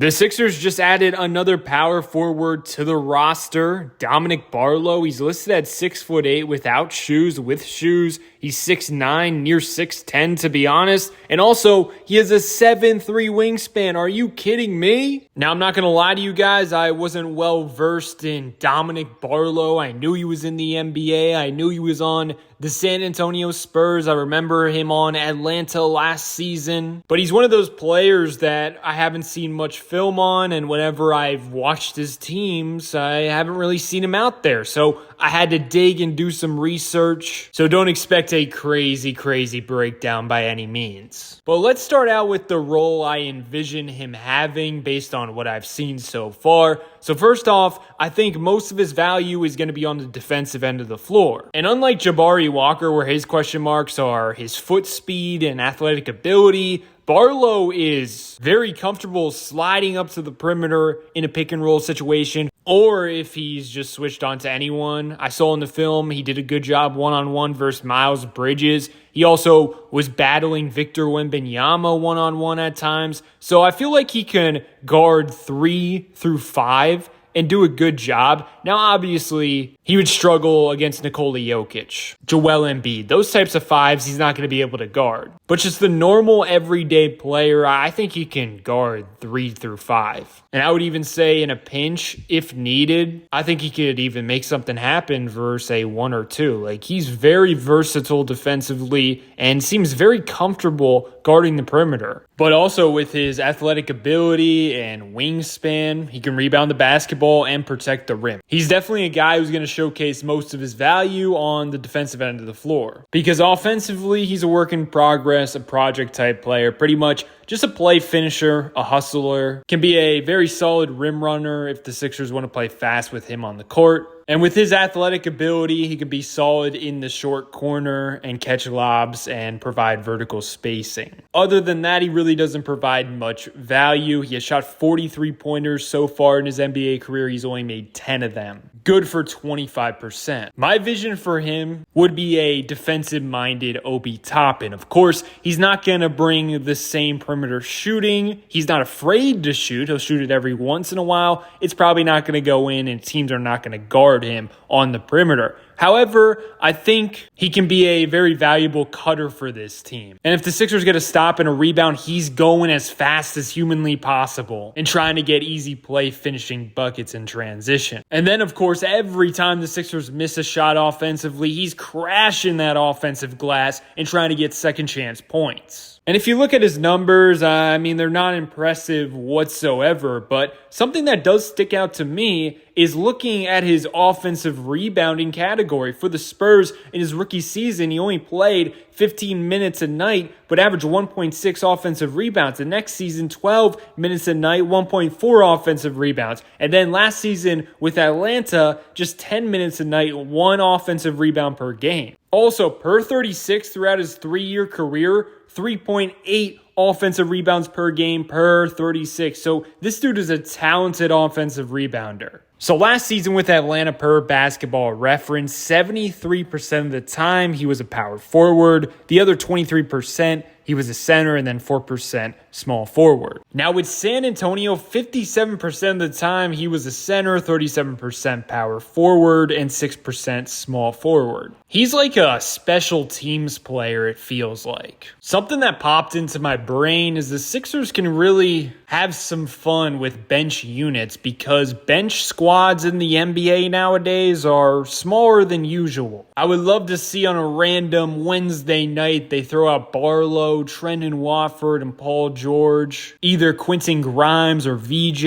The Sixers just added another power forward to the roster, Dominic Barlow. He's listed at 6'8" without shoes. With shoes, he's 6'9", near 6'10" to be honest. And also, he has a 7'3" wingspan. Are you kidding me? Now, I'm not going to lie to you guys. I wasn't well versed in Dominic Barlow. I knew he was in the NBA. I knew he was on the San Antonio Spurs. I remember him on Atlanta last season. But he's one of those players that I haven't seen much film on, and whenever I've watched his teams, I haven't really seen him out there. So I had to dig and do some research. So don't expect a crazy breakdown by any means. But let's start out with the role I envision him having based on what I've seen so far. So first off, I think most of his value is going to be on the defensive end of the floor. And unlike Jabari Walker, where his question marks are his foot speed and athletic ability, Barlow is very comfortable sliding up to the perimeter in a pick and roll situation, or if he's just switched on to anyone. I saw in the film he did a good job one-on-one versus Miles Bridges. He also was battling Victor Wembanyama one-on-one at times. So I feel like he can guard 3 through 5 and do a good job. Now, obviously, he would struggle against Nikola Jokic, Joel Embiid. Those types of fives he's not going to be able to guard. But just the normal everyday player, I think he can guard 3 through 5. And I would even say in a pinch, if needed, I think he could even make something happen versus a 1 or 2. Like, he's very versatile defensively and seems very comfortable guarding the perimeter. But also with his athletic ability and wingspan, he can rebound the basketball and protect the rim. He's definitely a guy who's going to showcase most of his value on the defensive end of the floor. Because offensively, he's a work in progress, a project type player, pretty much just a play finisher, a hustler, can be a very solid rim runner if the Sixers want to play fast with him on the court. And with his athletic ability, he can be solid in the short corner and catch lobs and provide vertical spacing. Other than that, he really doesn't provide much value. He has shot 43 pointers so far in his NBA career. He's only made 10 of them. Good for 25%. My vision for him would be a defensive-minded Obi Toppin. Of course, he's not going to bring the same perimeter shooting. He's not afraid to shoot. He'll shoot it every once in a while. It's probably not going to go in, and teams are not going to guard him on the perimeter. However, I think he can be a very valuable cutter for this team. And if the Sixers get a stop and a rebound, he's going as fast as humanly possible and trying to get easy play finishing buckets in transition. And then, of course, every time the Sixers miss a shot offensively, he's crashing that offensive glass and trying to get second chance points. And if you look at his numbers, I mean, they're not impressive whatsoever, but something that does stick out to me is looking at his offensive rebounding category. For the Spurs in his rookie season, he only played 15 minutes a night, but averaged 1.6 offensive rebounds. The next season, 12 minutes a night, 1.4 offensive rebounds. And then last season with Atlanta, just 10 minutes a night, 1 offensive rebound per game. Also, per 36 throughout his 3-year career, 3.8 offensive rebounds per game per 36. So this dude is a talented offensive rebounder. So last season with Atlanta, per Basketball Reference, 73% of the time he was a power forward. The other 23% he was a center, and then 4% small forward. Now with San Antonio, 57% of the time he was a center, 37% power forward, and 6% small forward. He's like a special teams player, it feels like. Something that popped into my brain is the Sixers can really have some fun with bench units, because bench squads in the NBA nowadays are smaller than usual. I would love to see on a random Wednesday night they throw out Barlow, Trendon Watford, and Paul George, either Quentin Grimes or VJ,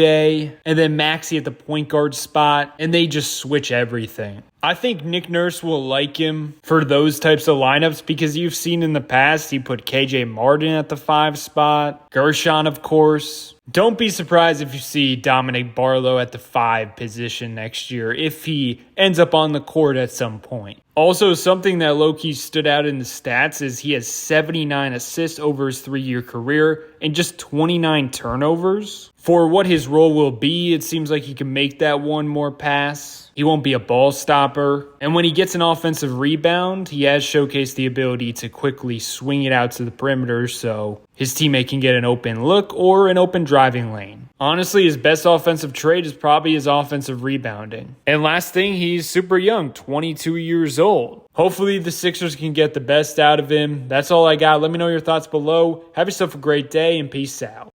and then Maxey at the point guard spot, and they just switch everything. I think Nick Nurse will like him for those types of lineups, because you've seen in the past he put KJ Martin at the 5 spot, Gershon, of course. Don't be surprised if you see Dominic Barlow at the 5 position next year if he ends up on the court at some point. Also, something that low-key stood out in the stats is he has 79 assists over his 3-year career and just 29 turnovers. For what his role will be, it seems like he can make that one more pass. He won't be a ball stopper. And when he gets an offensive rebound, he has showcased the ability to quickly swing it out to the perimeter. So His teammate can get an open look or an open driving lane. Honestly, his best offensive trait is probably his offensive rebounding. And last thing, he's super young, 22 years old. Hopefully the Sixers can get the best out of him. That's all I got. Let me know your thoughts below. Have yourself a great day and peace out.